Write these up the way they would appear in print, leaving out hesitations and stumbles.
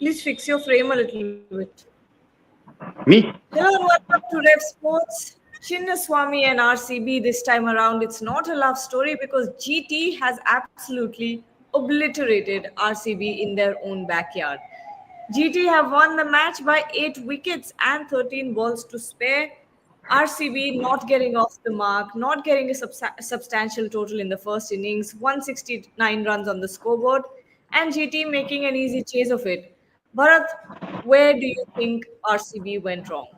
Please fix your frame a little bit. Me? Hello and welcome to Rev Sports. Chinnaswamy and RCB this time around. It's not a love story because GT has absolutely obliterated RCB in their own backyard. GT have won the match by 8 wickets and 13 balls to spare. RCB not getting off the mark, not getting a substantial total in the first innings, 169 runs on the scoreboard, and GT making an easy chase of it. Bharat, where do you think RCB went wrong?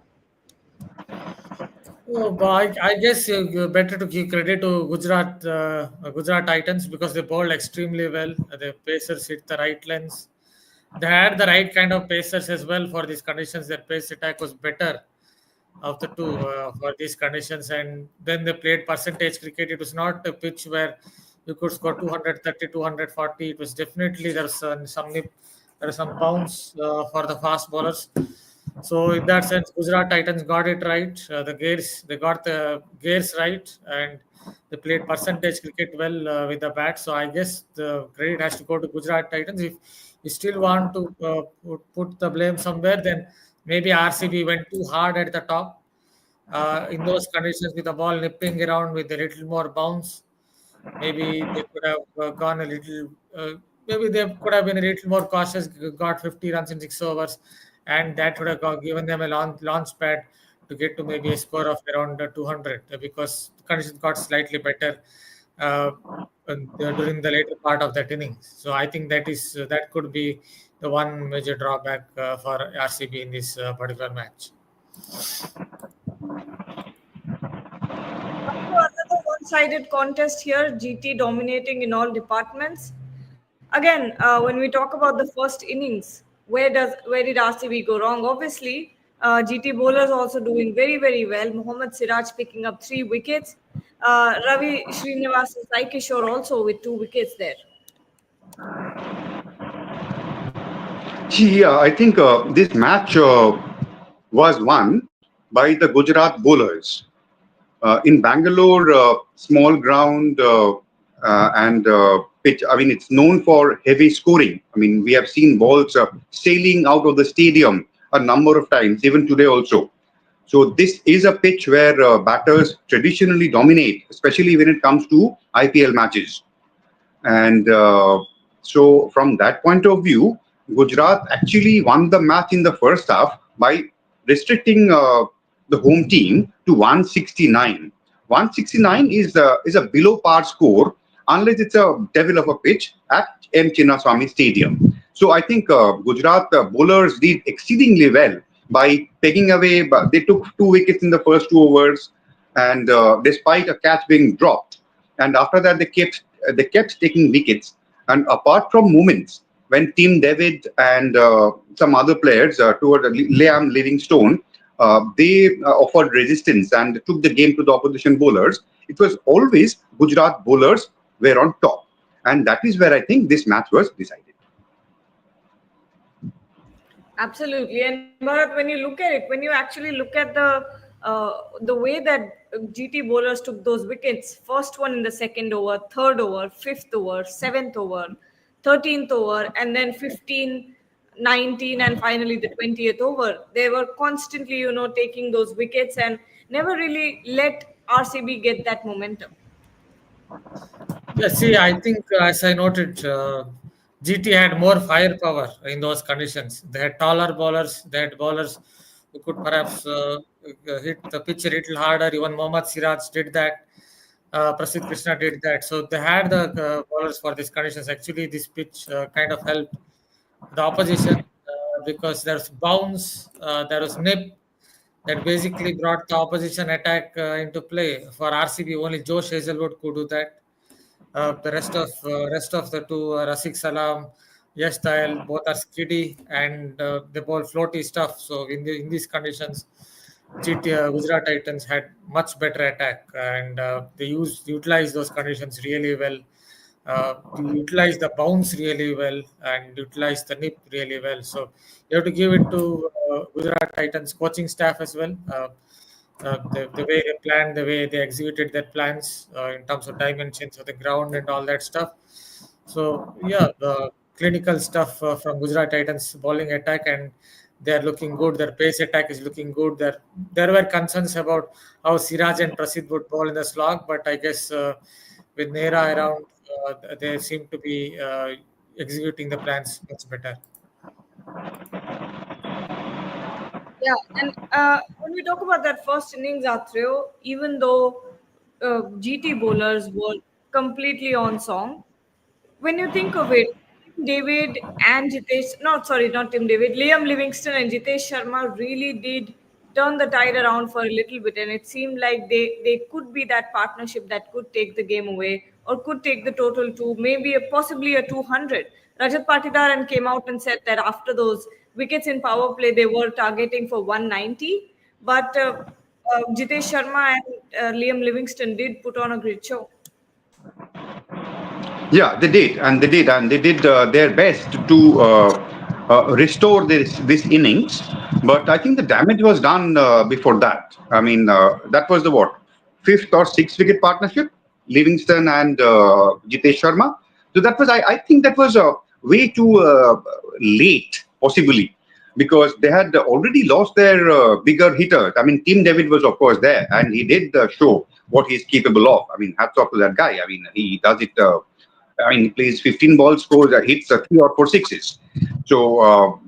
Oh, but I guess better to give credit to Gujarat Titans because they bowled extremely well. The pacers hit the right lengths. They had the right kind of pacers as well for these conditions. Their pace attack was better of the two for these conditions. And then they played percentage cricket. It was not a pitch where you could score 230, 240. It was definitely some nip, there was some bounce for the fast bowlers. So in that sense, Gujarat Titans got it right. They got the gears right, and they played percentage cricket well with the bat. So I guess the credit has to go to Gujarat Titans. If you still want to put the blame somewhere, then maybe RCB went too hard at the top in those conditions with the ball nipping around with a little more bounce. Maybe they could have gone a little. Maybe they could have been a little more cautious. Got 50 runs in 6 overs, and that would have given them a launch pad to get to maybe a score of around 200 because the conditions got slightly better uh, during the later part of that inning. So I think that could be the one major drawback for RCB in this particular match. Another one-sided contest here, GT dominating in all departments. Again, when we talk about the first innings, where did RCB go wrong? Obviously, GT bowlers also doing very very well. Mohammad Siraj picking up 3 wickets. Ravi Srinivas and Sai Kishore also with 2 wickets there. Yeah, I think this match was won by the Gujarat bowlers. In Bangalore, small ground and pitch, I mean, it's known for heavy scoring. I mean, we have seen balls sailing out of the stadium a number of times, even today also. So this is a pitch where batters traditionally dominate, especially when it comes to IPL matches. And so, from that point of view, Gujarat actually won the match in the first half by restricting the home team to 169. 169 is a below par score unless it's a devil of a pitch at M. Chinnaswamy Stadium. So I think Gujarat bowlers did exceedingly well by pegging away. But they took 2 wickets in the first 2 overs, and despite a catch being dropped, and after that they kept taking wickets. And apart from moments when Team David and some other players toward Liam Livingstone, they offered resistance and took the game to the opposition bowlers. It was always Gujarat bowlers were on top, and that is where I think this match was decided. Absolutely, and Bharat, when you look at it, when you actually look at the way that GT bowlers took those wickets, first one in the second over, third over, fifth over, seventh over, 13th over, and then 15, 19, and finally the 20th over, they were constantly, taking those wickets and never really let RCB get that momentum. Yeah, see, I think as I noted, GT had more firepower in those conditions. They had taller bowlers, they had bowlers who could perhaps hit the pitch a little harder. Even Mohammad Siraj did that. Prasidh Krishna did that. So they had the bowlers for these conditions. Actually, this pitch kind of helped the opposition because there's bounce, there was nip that basically brought the opposition attack into play. For RCB, only Josh Hazelwood could do that. The rest of the two, Rasik Salam, Yash Dayal, both are skiddy and they bowl floaty stuff. So in these conditions, Gujarat Titans had much better attack and they utilized those conditions really well. Utilized the bounce really well and utilized the nip really well. So you have to give it to Gujarat Titans coaching staff as well. The way they planned, the way they executed their plans in terms of dimensions of the ground and all that stuff. So yeah, clinical stuff from Gujarat Titans bowling attack, and they are looking good. Their pace attack is looking good. There were concerns about how Siraj and Prasidh would bowl in the slog, but I guess with Nehra around, they seem to be executing the plans much better. Yeah, and when we talk about that first innings, Athreyo, even though GT bowlers were completely on song, when you think of it, Tim David and Jitesh, not sorry, not Tim David, Liam Livingston and Jitesh Sharma really did turn the tide around for a little bit, and it seemed like they could be that partnership that could take the game away or could take the total to maybe possibly a 200. Rajat Patidar came out and said that after those wickets in power play, they were targeting for 190, but Jitesh Sharma and Liam Livingston did put on a great show. Yeah, they did their best to restore this innings. But I think the damage was done before that. I mean, that was the what, fifth or sixth wicket partnership, Livingston and Jitesh Sharma. So that was, I think, that was way too late, possibly, because they had already lost their bigger hitters. I mean, Tim David was, of course, there, and he did show what he's capable of. I mean, hats off to that guy. I mean, he does it. I mean, he plays 15 balls, scores, hits 3 or 4 sixes. So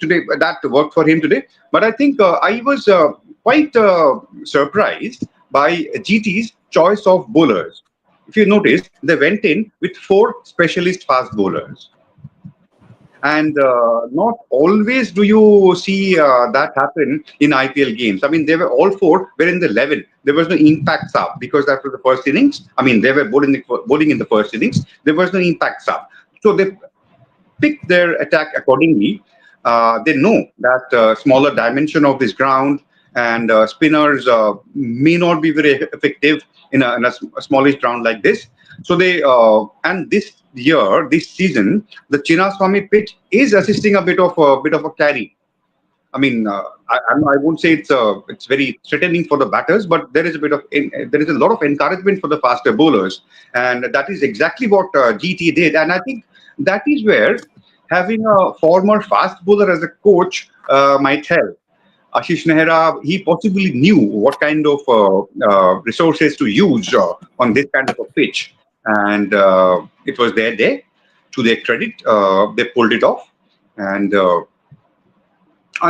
today that worked for him today. But I think I was quite surprised by GT's choice of bowlers. If you notice, they went in with four specialist fast bowlers. And not always do you see that happen in IPL games. I mean, they were all four were in the 11. There was no impact sub because after the first innings, I mean, they were bowling in the first innings. There was no impact sub. So they pick their attack accordingly. They know that smaller dimension of this ground and spinners may not be very effective in a smallish ground like this. So and this season, the Chinnaswamy pitch is assisting a bit of a carry. I mean, I won't say it's very threatening for the batters, but there is a lot of encouragement for the faster bowlers, and that is exactly what GT did. And I think that is where having a former fast bowler as a coach might help. Ashish Nehra, he possibly knew what kind of resources to use on this kind of a pitch, and it was their day. To their credit, they pulled it off, and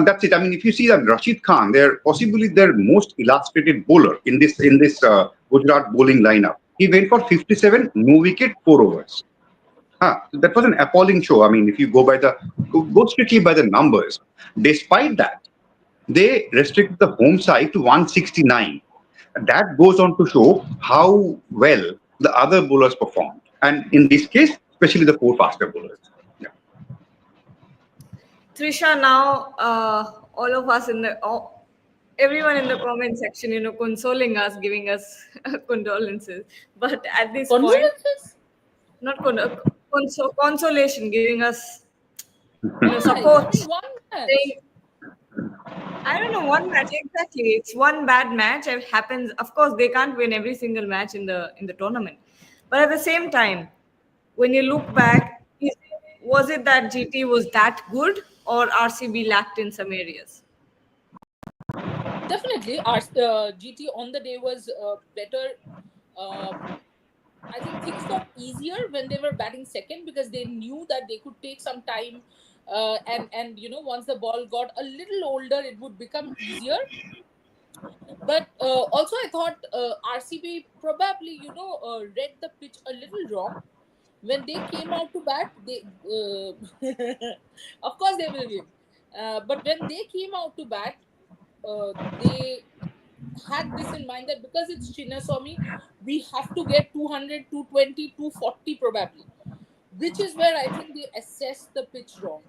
that's it. I mean, if you see that Rashid Khan, they're possibly their most illustrated bowler in this Gujarat bowling lineup. He went for 57, no wicket, 4 overs. That was an appalling show. I mean, if you go strictly by the numbers, despite that, they restricted the home side to 169. That goes on to show how well the other bowlers performed, and in this case, especially the four faster bowlers. Yeah. Trisha, now all of us everyone in the comment section, consoling us, giving us condolences. But at this point, Condolences? not consolation, giving us, Why? support. It's been one match. Saying, I don't know, one match exactly. It's one bad match. It happens. Of course, they can't win every single match in the tournament. But at the same time, when you look back, was it that GT was that good, or RCB lacked in some areas? Definitely, our GT on the day was better. I think things got easier when they were batting second because they knew that they could take some time, and once the ball got a little older, it would become easier. But also, I thought RCB probably read the pitch a little wrong when they came out to bat. They of course they will win, but when they came out to bat, they had this in mind that because it's Chinnaswamy, we have to get 200, 220, 240 probably, which is where I think they assessed the pitch wrong.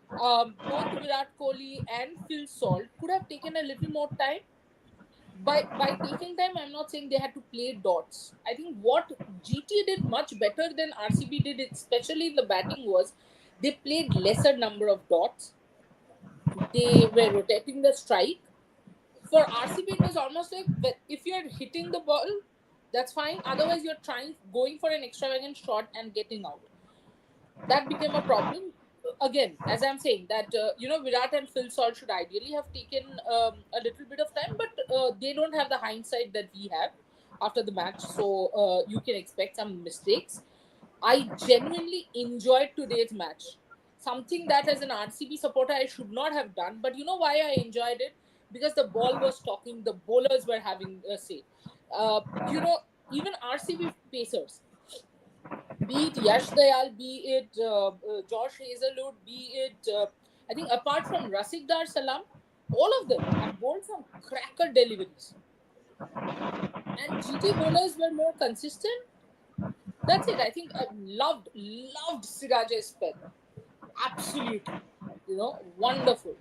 Both Virat Kohli and Phil Salt could have taken a little more time. By taking time, I'm not saying they had to play dots. I think what GT did much better than RCB did, especially in the batting, was they played lesser number of dots. They were rotating the strike. For RCB, it was almost like if you're hitting the ball, that's fine. Otherwise, you're going for an extravagant shot and getting out. that became a problem. Again, as I'm saying that Virat and Phil Salt should ideally have taken a little bit of time, but they don't have the hindsight that we have after the match, so you can expect some mistakes. I genuinely enjoyed today's match, something that as an RCB supporter I should not have done. But you know why I enjoyed it? Because the ball was talking, the bowlers were having a say. Uh, you know, even RCB pacers, be it Yash Dayal, be it Josh Hazelwood, be it I think apart from Rasikdar Dar Salam, all of them have bowled some cracker deliveries. And GT bowlers were more consistent. That's it. I think I loved Siraj's spell. Absolutely. Wonderful.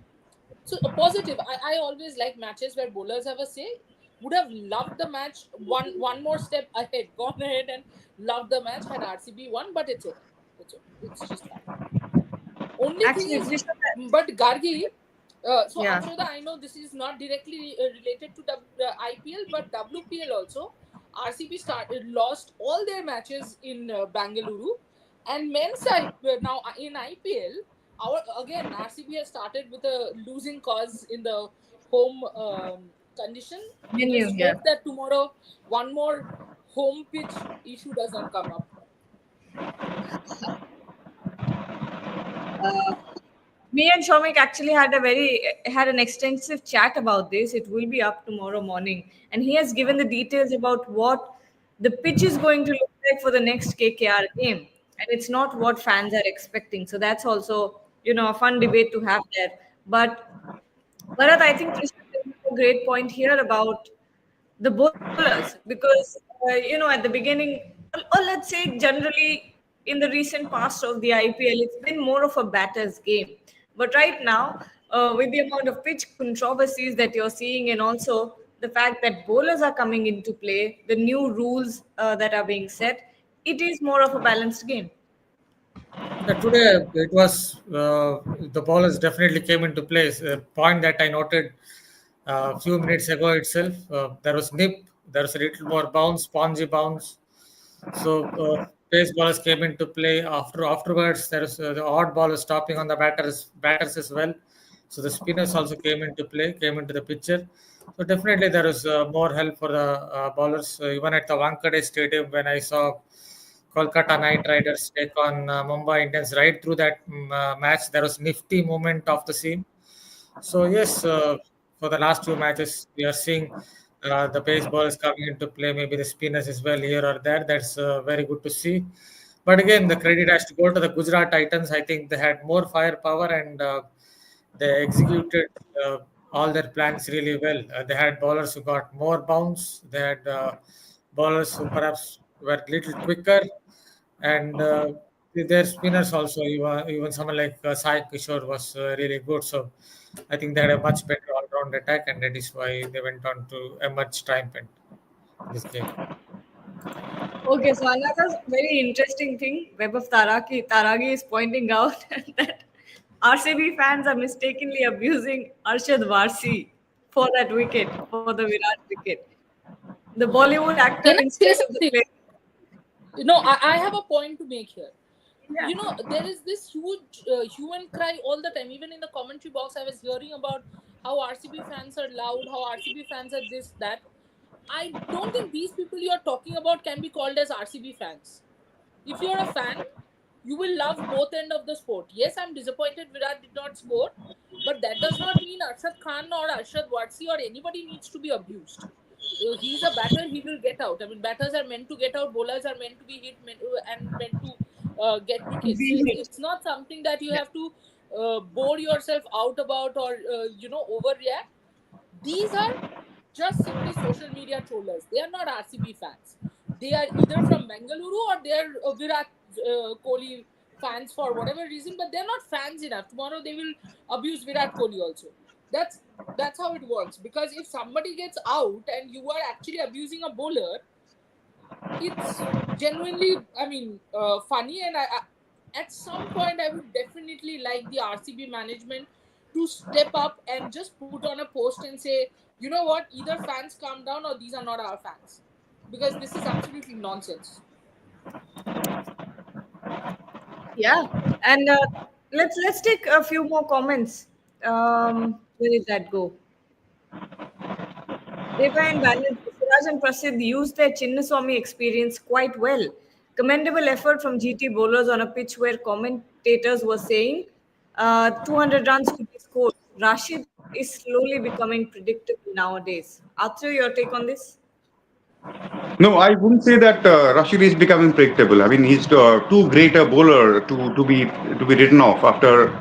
So a positive. I always like matches where bowlers have a say. Would have loved the match one more step ahead, gone ahead and loved the match had RCB won, but it's okay. It's just fine. Only thing Actually, is, Trisha, but Gargi, so yeah. Akshoda, I know this is not directly related to IPL, but WPL also. RCB lost all their matches in Bangalore, and now in IPL, our again RCB has started with a losing cause in the home condition. Menu, Just yeah. hope that tomorrow one more home pitch issue does not come up. Me and Shomik actually had an extensive chat about this. It will be up tomorrow morning, and he has given the details about what the pitch is going to look like for the next KKR game, and it's not what fans are expecting. So that's also a fun debate to have there. But Bharat, I think Krishna brings up a great point here about the bowlers because at the beginning, or let's say generally in the recent past of the IPL, it's been more of a batter's game. But right now, with the amount of pitch controversies that you're seeing, and also the fact that bowlers are coming into play, the new rules that are being set, it is more of a balanced game. Yeah, today it was the ballers definitely came into place. A point that I noted a few minutes ago itself. There was nip, there was a little more bounce, spongy bounce. So pace ballers came into play. Afterwards, there was the odd ball was stopping on the batters as well. So the spinners also came into play, came into the picture. So definitely there was more help for the bowlers. Even at the Wankhede Stadium, when I saw Kolkata Knight Riders take on Mumbai Indians right through that match, there was nifty movement of the scene. So yes, for the last two matches, we are seeing the pace ballers coming into play. Maybe the spinners as well here or there. That's very good to see. But again, the credit has to go to the Gujarat Titans. I think they had more firepower and they executed all their plans really well. They had bowlers who got more bounce. They had bowlers who perhaps were a little quicker, and their spinners also. Even someone like Sai Kishore was really good. So I think they had a much better all-round attack, and that is why they went on to emerge triumphant in this game. Okay, so another very interesting thing, Web of Taragi is pointing out that RCB fans are mistakenly abusing Arshad Varsi for that wicket, for the Virat wicket. The Bollywood actor Can I instead say of the something? player. I have a point to make here. Yeah. There is this huge hue and cry all the time. Even in the commentary box, I was hearing about how RCB fans are loud, how RCB fans are this, that. I don't think these people you are talking about can be called as RCB fans. If you're a fan, you will love both end of the sport. Yes, I'm disappointed Virat did not score, but that does not mean Arshad Khan or Arshad Watsi or anybody needs to be abused. He's a batter, he will get out. I mean, batters are meant to get out, bowlers are meant to be hit and meant to get wickets. So Be it. it's not something that you have to bore yourself out about or, overreact. These are just simply social media trollers. They are not RCB fans. They are either from Bengaluru or they're Virat Kohli fans for whatever reason, but they're not fans enough. Tomorrow they will abuse Virat Kohli also. That's that's how it works. Because if somebody gets out and you are actually abusing a bowler, it's genuinely, funny. And at some point, I would definitely like the RCB management to step up and just put on a post and say, you know what, either fans calm down or these are not our fans. Because this is absolutely nonsense. Yeah, and let's take a few more comments. Where did that go? Deva and Balance, Siraj and Prasidh used their Chinnaswamy experience quite well. Commendable effort from GT bowlers on a pitch where commentators were saying 200 runs could be scored. Rashid is slowly becoming predictable nowadays. Atru, your take on this? No, I wouldn't say that Rashid is becoming predictable. I mean, he's too great a bowler to be written off after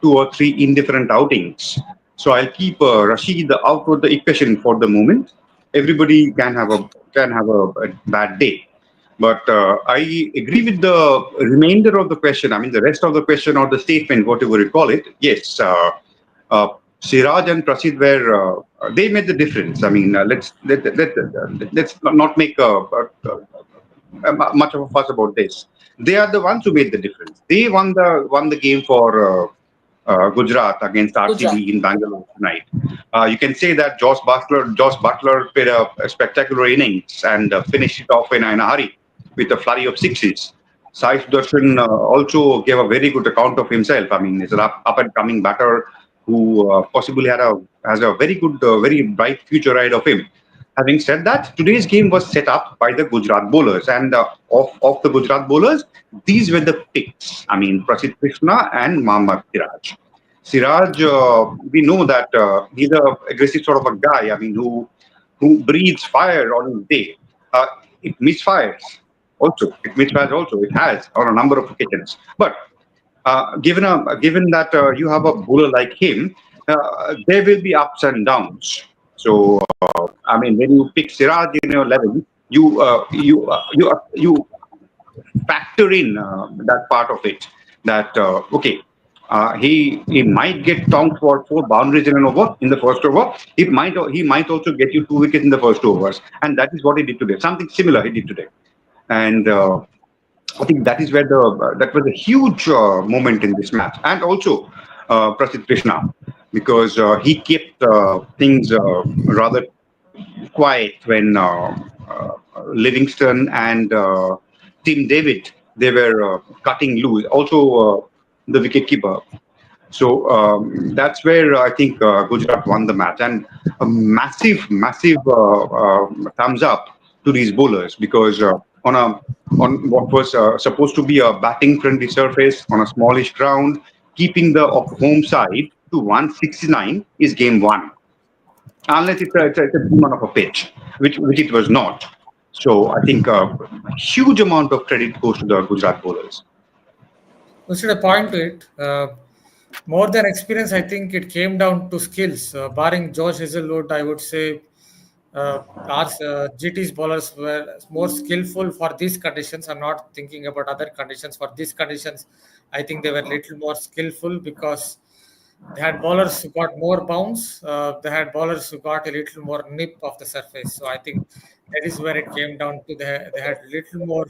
two or three indifferent outings. So I'll keep Rashid out of the equation for the moment. Everybody can have a bad day, but I agree with the remainder of the question. I mean, the rest of the question or the statement, whatever you call it. Yes, uh, Siraj and Prasid were they made the difference. I mean, let's not make much of a fuss about this. They are the ones who made the difference. They won the game for Gujarat against Gujarat. RCB in Bangalore tonight. You can say that Josh Butler played a spectacular innings and finished it off in a hurry with a flurry of sixes. Sai Sudarshan also gave a very good account of himself. I mean, he's an up and coming batter who possibly has a very good, very bright future ahead of him. Having said that, today's game was set up by the Gujarat bowlers, and of the Gujarat bowlers, these were the picks. I mean, Prasidh Krishna and Mohammad Siraj. Siraj, we know that he's a aggressive sort of a guy. I mean, who breathes fire on his day. Uh, it misfires also. It misfires also. It has on a number of occasions. But given that you have a bowler like him, there will be ups and downs. So I mean, when you pick Siraj in your 11, you factor in that part of it. That okay, he might get tonked for four boundaries in an over in the first over. He might also get you two wickets in the first overs, and that is what he did today. Something similar he did today, and I think that is where that was a huge moment in this match, and also Prasidh Krishna, because he kept things rather quiet when Livingston and Tim David they were cutting loose. Also, the wicketkeeper. So that's where I think Gujarat won the match, and a massive thumbs up to these bowlers because on what was supposed to be a batting friendly surface on a smallish ground, keeping the home side to 169 is game one, unless it's a demon of a pitch, which it was not. So I think a huge amount of credit goes to the Gujarat bowlers. We should a point to it. More than experience, I think it came down to skills. Barring Josh Hazelwood, I would say our GT's bowlers were more skillful for these conditions. I'm not thinking about other conditions. For these conditions, I think they were little more skillful because they had bowlers who got more bounce. They had bowlers who got a little more nip of the surface. So I think that is where it came down to. They had little more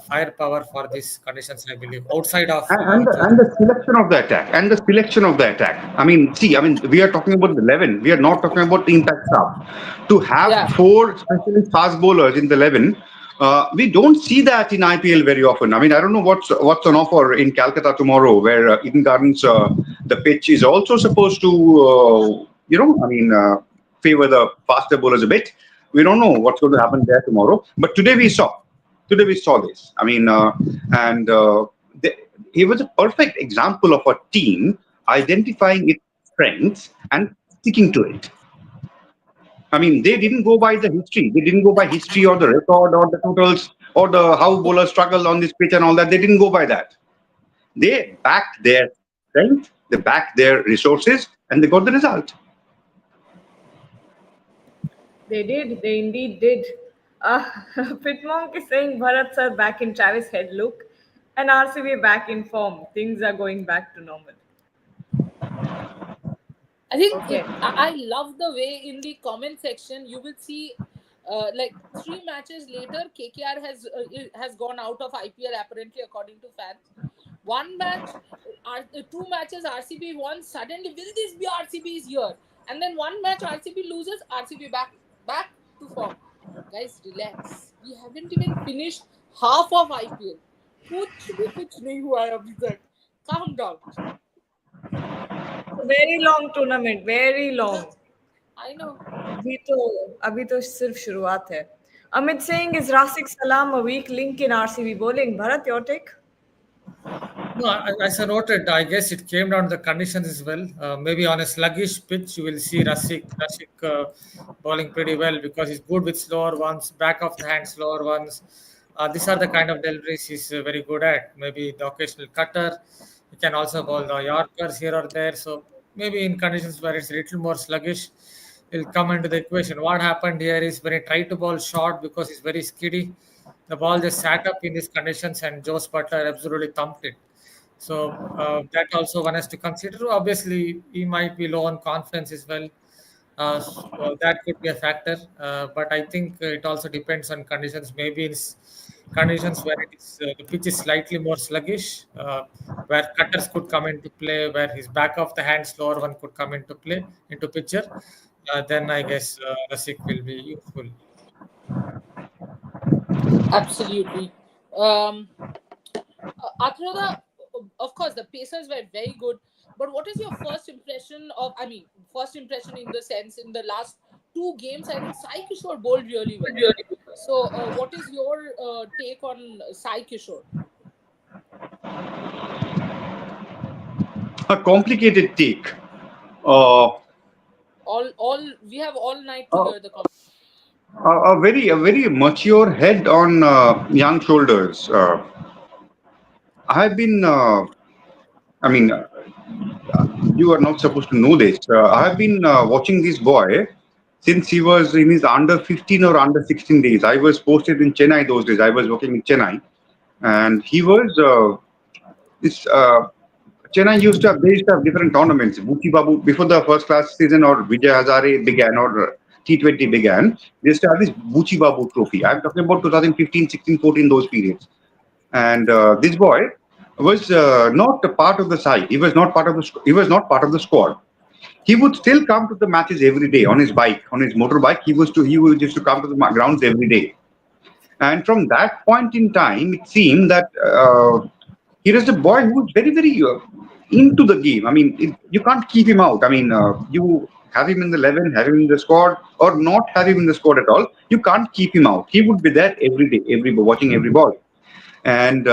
firepower for these conditions, I believe, outside of Josh. And the selection of the attack and the selection of the attack. I mean, see, I mean, we are talking about the 11. We are not talking about the impact staff. To have Yeah. four specialist fast bowlers in the 11, we don't see that in IPL very often. I mean, I don't know what's on offer in Calcutta tomorrow, where Eden Gardens, the pitch is also supposed to, I mean, favor the faster bowlers a bit. We don't know what's going to happen there tomorrow. But today we saw this. I mean, and he was a perfect example of a team identifying its strengths and sticking to it. I mean, they didn't go by the history. They didn't go by history or the record or the totals or the how bowlers struggled on this pitch and all that. They didn't go by that. They backed their strength, they backed their resources, and they got the result. They did. They indeed did. Uh, Pitmonk is saying Bharat sir back in Travis Head look and RCB back in form. Things are going back to normal. I think Okay. I love the way in the comment section you will see, like 3 matches later, KKR has gone out of IPL apparently according to fans. One match, 2 matches RCB won. Suddenly, will this be RCB's year? And then one match RCB loses, RCB back to form. Guys, relax. We haven't even finished half of IPL. कुछ भी कुछ नहीं हुआ है अभी तक. Calm down. Very long tournament, very long. I know. अभी तो सिर्फ शुरुआत है. Amit saying is Razik Salam a weak link in RCB bowling. Bharat, your take? No, as I noted, I guess it came down to the conditions as well. Maybe on a sluggish pitch, you will see Rashik bowling pretty well because he's good with slower ones, back of the hand slower ones. These are the kind of deliveries he's very good at. Maybe the occasional cutter. He can also bowl the Yorkers here or there. So maybe in conditions where it's a little more sluggish, he'll come into the equation. What happened here is when he tried to bowl short because he's very skiddy, the ball just sat up in these conditions and Joe Butler absolutely thumped it. So that also one has to consider. Obviously, he might be low on confidence as well. So that could be a factor. But I think it also depends on conditions. Maybe it's conditions where the pitch is slightly more sluggish, where cutters could come into play, where his back of the hand slower one could come into play into picture. Then I guess Rasik will be useful. Absolutely. Um, Athroda, of course, the Pacers were very good. But what is your first impression of? I mean, first impression in the sense in the last two games, I think Sai Kishore bowled really well. So, what is your take on Sai Kishore? A complicated take. Uh, All we have all night to a, hear the a very mature head on young shoulders. I have been. I mean, you are not supposed to know this. I have been watching this boy since he was in his under 15 or under 16 days. I was posted in Chennai those days. I was working in Chennai, and he was this. Chennai they used to have different tournaments. Buchi Babu before the first class season or Vijay Hazare began or T20 began. They used to have this Buchi Babu trophy. I'm talking about 2015, 16, 14, those periods. And this boy was not a part of the side. He was not part of the. He was not part of the squad. He would still come to the matches every day on his bike, on his motorbike. He would used to come to the grounds every day. And from that point in time, it seemed that he was a boy who was very into the game. I mean, you can't keep him out. I mean, you have him in the 11, have him in the squad, or not have him in the squad at all. You can't keep him out. He would be there every day, watching every ball. And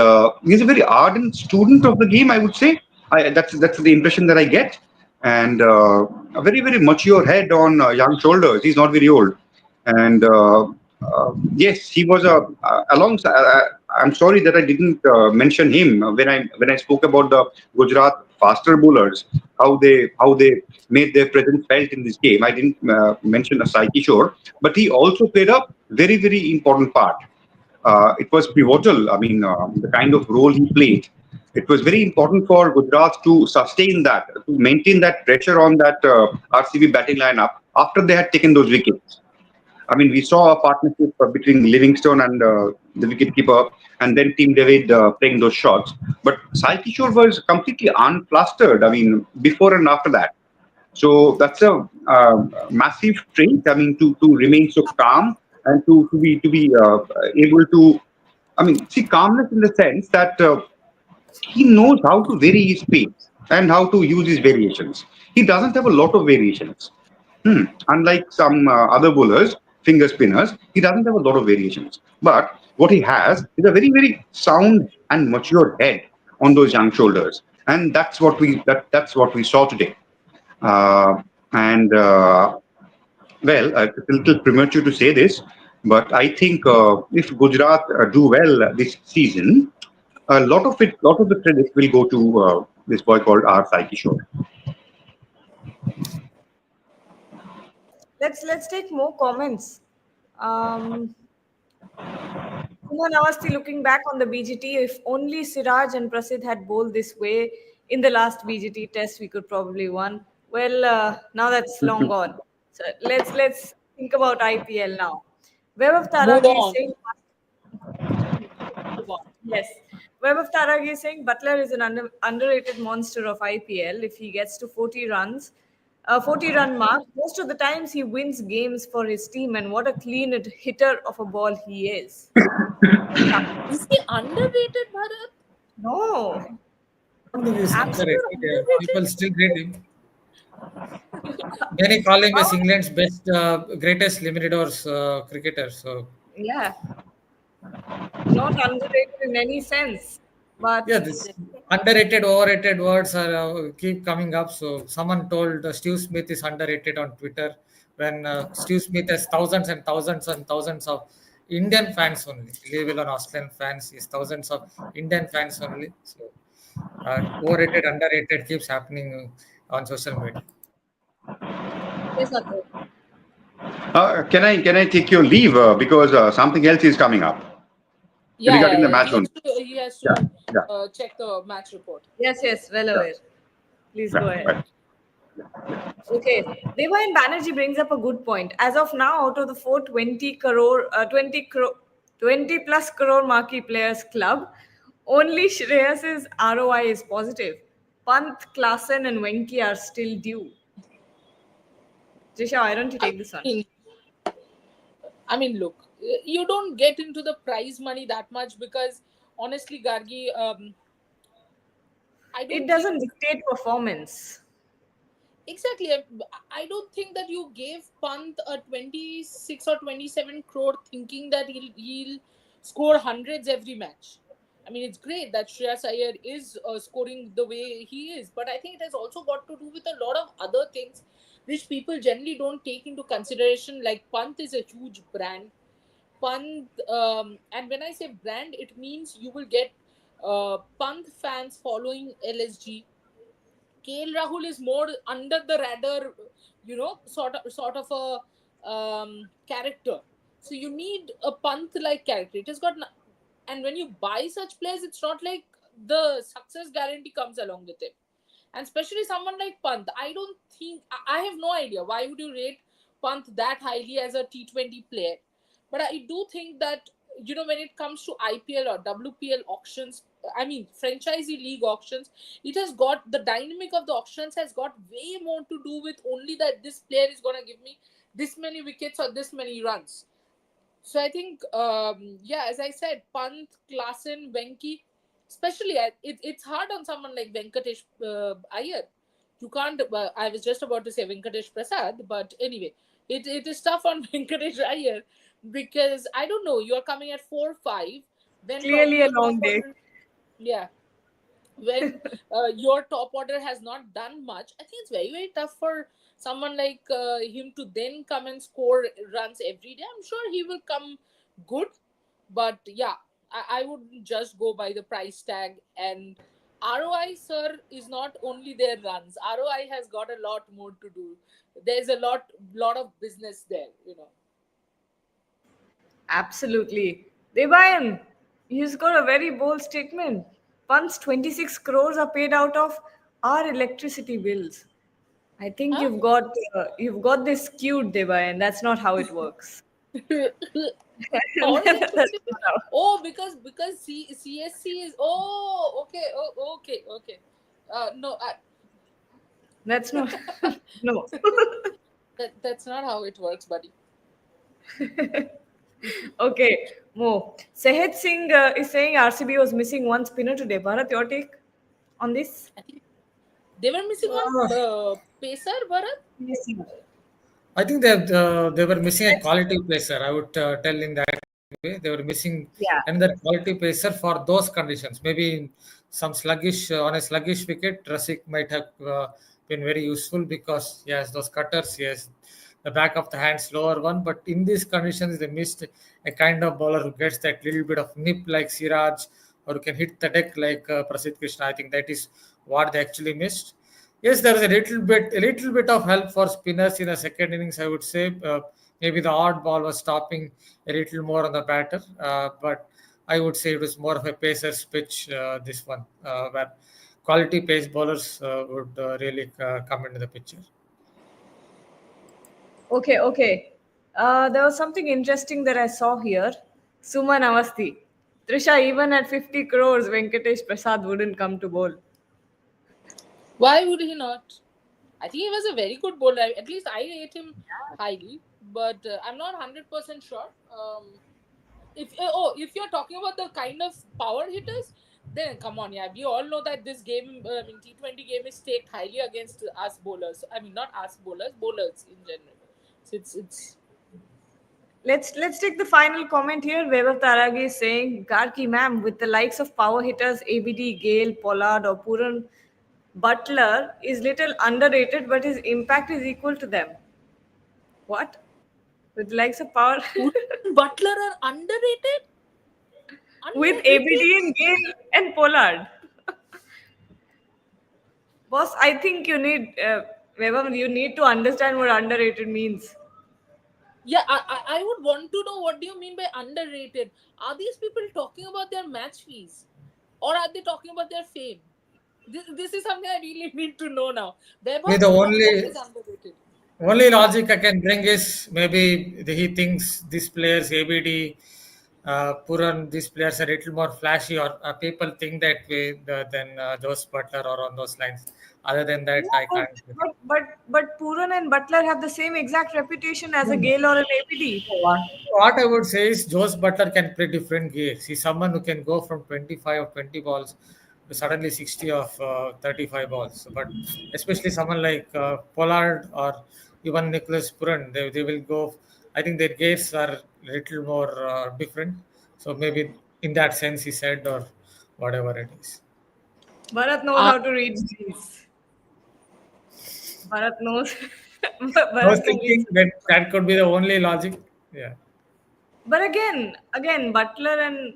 he's a very ardent student of the game, I would say. That's the impression that I get. And a very mature head on young shoulders. He's not very old. And yes, he was a alongside. I'm sorry that I didn't mention him when I spoke about the Gujarat faster bowlers, how they made their presence felt in this game. I didn't mention Asai Kishore, but he also played a very important part. It was pivotal. I mean, the kind of role he played. It was very important for Gujarat to sustain that, to maintain that pressure on that RCB batting lineup after they had taken those wickets. I mean, we saw a partnership between Livingstone and the wicketkeeper, and then Team David playing those shots. But Sai Kishore was completely unplastered. I mean, before and after that. So that's a massive strength. I mean, to remain so calm and to be able to. I mean, see calmness in the sense that he knows how to vary his pace and how to use his variations. He doesn't have a lot of variations. Unlike some other bowlers, finger spinners, he doesn't have a lot of variations. But what he has is a very sound and mature head on those young shoulders, and that's what we saw today. And well, it's a little premature to say this, but I think if Gujarat do well this season, lot of the credit will go to this boy called R. Sai Kishore. Let's take more comments. Um, Suman Awasthi looking back on the BGT, if only Siraj and Prasidh had bowled this way in the last BGT test, we could probably won. Well, now that's long gone. So let's think about IPL now. Web of move Taragi is on. saying Move on. yes. Web of Taragi is saying Butler is an underrated monster of IPL. If he gets to 40 runs, a 40-run mark. Most of the times he wins games for his team, and what a clean hitter of a ball he is. Is he underrated, Bharat? No, I don't think he's Is he underrated. Yeah. underrated? People still rate him. Many call him as how? England's best, greatest limited overs cricketer. So Yeah, not underrated in any sense, but yeah, this underrated, overrated words are keep coming up. So someone told Steve Smith is underrated on Twitter when Steve Smith has thousands and thousands of Indian fans only. Leave alone Australian fans, is thousands of Indian fans only. So overrated, underrated keeps happening on social media. yes, Atul. Can I take your leave because something else is coming up Yeah, regarding the yeah, yeah. match only? He has Yeah, to yeah, check the match report. Yes, yes, well yeah, aware. Please go yeah. ahead. Right. Okay, Devayan Banerjee brings up a good point. As of now, out of the 420 crore, 20 plus crore marquee players club, only Shreyas's ROI is positive. Pant, Klassen, and Venki are still due. Trisha, why don't you I take this one? mean, look, you don't get into the prize money that much because honestly, Gargi, I It don't think doesn't dictate performance. exactly. I don't think that you gave Pant a 26 or 27 crore thinking that he'll score hundreds every match. I mean, it's great that Shreyas Iyer is scoring the way he is, but I think it has also got to do with a lot of other things which people generally don't take into consideration. Like Pant is a huge brand. Pant, and when I say brand, it means you will get Pant fans following LSG. KL Rahul is more under the radar, sort of a character. So you need a Pant like character. It has got, and when you buy such players, it's not like the success guarantee comes along with it. And especially someone like Pant, I don't think I have no idea why would you rate Pant that highly as a T20 player. But I do think that when it comes to IPL or WPL auctions, I mean franchisee league auctions, it has got the dynamic of the auctions has got way more to do with only that this player is going to give me this many wickets or this many runs. So I think, yeah, as I said, Pant, Klassen, Venki, especially it's hard on someone like Venkatesh Iyer. You can't. I was just about to say Venkatesh Prasad, but anyway, it is tough on Venkatesh Iyer because I don't know. You are coming at 4-5, then Clearly probably a your top long day. order. Yeah, when your top order has not done much, I think it's very, very tough for someone like him to then come and score runs every day. I'm sure he will come good, but yeah, I would just go by the price tag. And ROI, sir, is not only their runs. ROI has got a lot more to do. There's a lot of business there. Absolutely. Devayan, you got a very bold statement. Once 26 crores are paid out of our electricity bills. I think Huh? you've got this skewed, Devayan. That's not how it works. Our That's electricity bill? not how. Oh, because CSC is. Oh, okay. Oh, okay, okay. No, That's not. No. that's not how it works, buddy. Okay, Mo. Sehet Singh is saying RCB was missing one spinner today. Bharat, your take on this? I think they were missing one Uh, pacer, Bharat. Yes. I think they were missing a quality pacer. I would tell in that way they were missing Yeah. another quality pacer for those conditions. Maybe in some sluggish on a sluggish wicket, Rasik might have been very useful because he has those cutters. He has the back of the hand slower one. But in these conditions, they missed a kind of bowler who gets that little bit of nip like Siraj or who can hit the deck like Prasidh Krishna. I think that is what they actually missed. Yes, there is a little bit of help for spinners in the second innings. I would say maybe the odd ball was stopping a little more on the batter, but I would say it was more of a pacer's pitch. This one, where quality pace bowlers would really come into the picture. Okay, okay. There was something interesting that I saw here. Suman Avasti. Trisha, even at 50 crores, Venkatesh Prasad wouldn't come to bowl. Why would he not? I think he was a very good bowler. At least I rate him highly, but I'm not 100% sure. If you're talking about the kind of power hitters, then come on, yeah, we all know that this game, I mean T20 game, is staked highly against us bowlers. I mean, not us bowlers, bowlers in general. So it's Let's take the final comment here. Vaibhav Taragi is saying, Garki ma'am, with the likes of power hitters ABD, Gale, Pollard, or Puran, Butler is little underrated, but his impact is equal to them. What? With the likes of power Puran and Butler are underrated. with Underrated. ABD and Gale and Pollard. Boss, I think you need Vaibhav, you need to understand what underrated means. Yeah, I would want to know, what do you mean by underrated? Are these people talking about their match fees, or are they talking about their fame? This is something I really need to know now. Me, Vaibhav, the what only is underrated? only logic I can bring is maybe he thinks these players, ABD, Puran, these players are a little more flashy, or people think that way than Jose Butler or on those lines. Other than that, Yeah, I but can't. but Puran and Butler have the same exact reputation as a Gale or an ABD. What I would say is Jose Butler can play different gears. He's someone who can go from 25 or 20 balls to suddenly 60 of 35 balls. But especially someone like Pollard or even Nicholas Puran, they will go. I think their gears are a little more different. So maybe in that sense, he said, or whatever it is. Bharat knows Uh, how to read genes. Bharat knows. I was Bharat can read. thinking that that could be the only logic. Yeah. But again, Butler and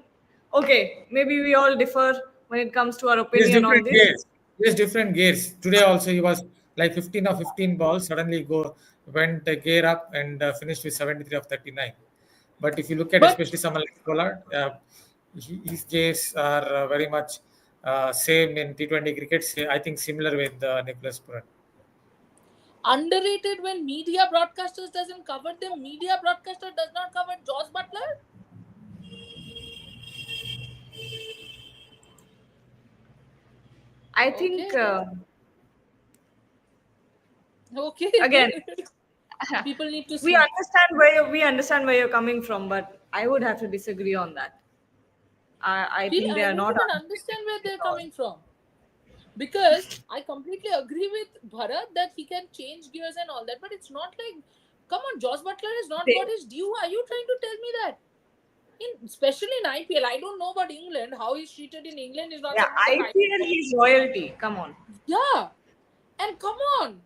okay, maybe we all differ when it comes to our There's opinion on different this. gears. There's different gears. Today also he was like 15 or 15 balls. Suddenly go went a gear up and finished with 73 of 39. But if you look at but especially someone like Pollard, his gears are very much same in T20 cricket. I think similar with Nicholas Puran. underrated when media broadcasters doesn't cover them. Media broadcaster does not cover Josh Butler. I think Okay, okay. again People need to we sleep. understand where you're coming from, but I would have to disagree on that. I think they I are don't not even understand underrated where at they're all. coming from, because I completely agree with Bharat that he can change gears and all that, but it's not like, come on, Josh Butler has not got They, his due. Are you trying to tell me that? Especially in IPL, I don't know about England. How he's treated in England is not yeah, something that I know IPL about. he's royalty. Come on. Yeah, and come on,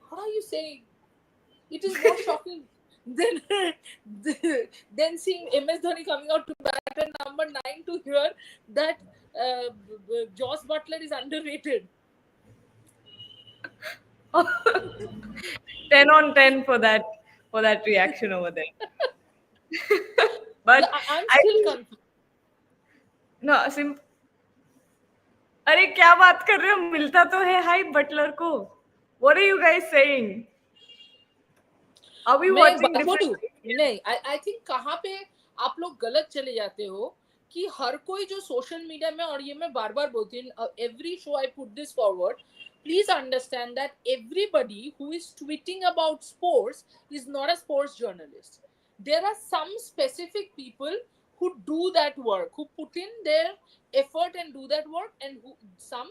what are you saying? It is more shocking than than seeing MS Dhoni coming out to bat at number 9 to hear that Josh Butler is underrated. 10 on 10 for that reaction over there. Yeah, But I'm I still think confused. no SIM अरे क्या बात कर रहे हो मिलता तो है hype Buttler को what are you guys saying are we मैं watching different बोलूं, नहीं, आई थिंक कहाँ पे आप लोग गलत चले जाते हो कि हर कोई जो सोशल मीडिया में, और ये मैं बार बार बोलती हूँ, every show I put this forward, please understand that everybody who is tweeting about sports is not a sports journalist. There are some specific people who do that work, who put in their effort and do that work, and some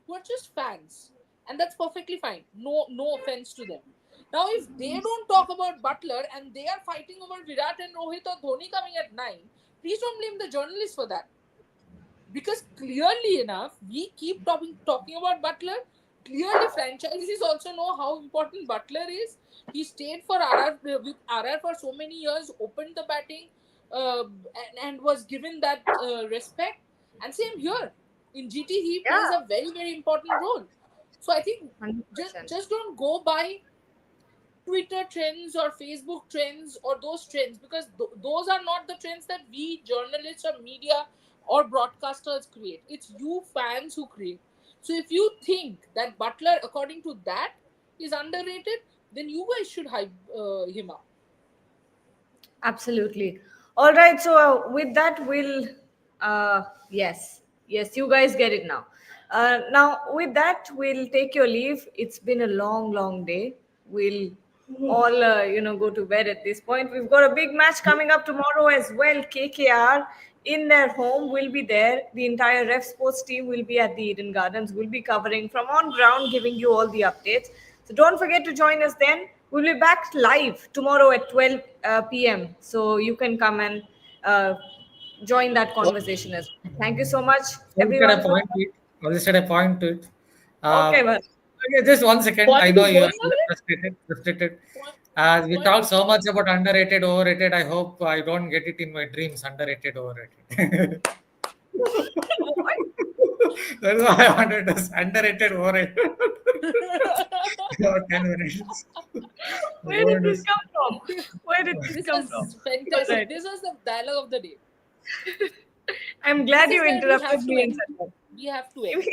who are just fans, and that's perfectly fine. No offense to them. Now, if they don't talk about Butler and they are fighting over Virat and Rohit or Dhoni coming at 9, please don't blame the journalists for that. Because clearly enough, we keep talking about Butler. Clearly, franchises also know how important Butler is. He stayed for with RR for so many years, opened the batting, and was given that respect. And same here in GT, he plays yeah a very important role. So I think 100% just don't go by Twitter trends or Facebook trends or those trends, because those are not the trends that we journalists or media or broadcasters create. It's you fans who create. So if you think that Butler, according to that, is underrated, then you guys should hype him up. absolutely all right so with that we'll yes you guys get it now Now, with that, we'll take your leave. It's been a long, long day. We'll all, go to bed at this point. We've got a big match coming up tomorrow as well. KKR in their home will be there. The entire Ref Sports team will be at the Eden Gardens. We'll be covering from on ground, giving you all the updates. So don't forget to join us then. We'll be back live tomorrow at 12 p.m. So you can come and join that conversation as well. Thank you so much, I'll just add everyone. a point to it. I'll just add a point to it. Okay, well, Okay, just 1 second. Point I know is you are going on it. frustrated. Point, We point talked is so much about underrated, overrated. I hope I don't get it in my dreams. Underrated, overrated. That's why I wanted to underrated, overrated. 10 minutes. where did this come from? Where did this This come from? was fantastic. Right. This was the dialogue of the day. I'm This glad is you where we interrupted have to me and end. said that. We have to end.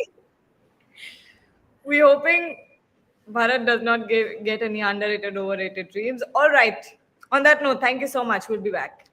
We're hoping Bharat does not get any underrated, overrated dreams. All right. On that note, thank you so much. We'll be back.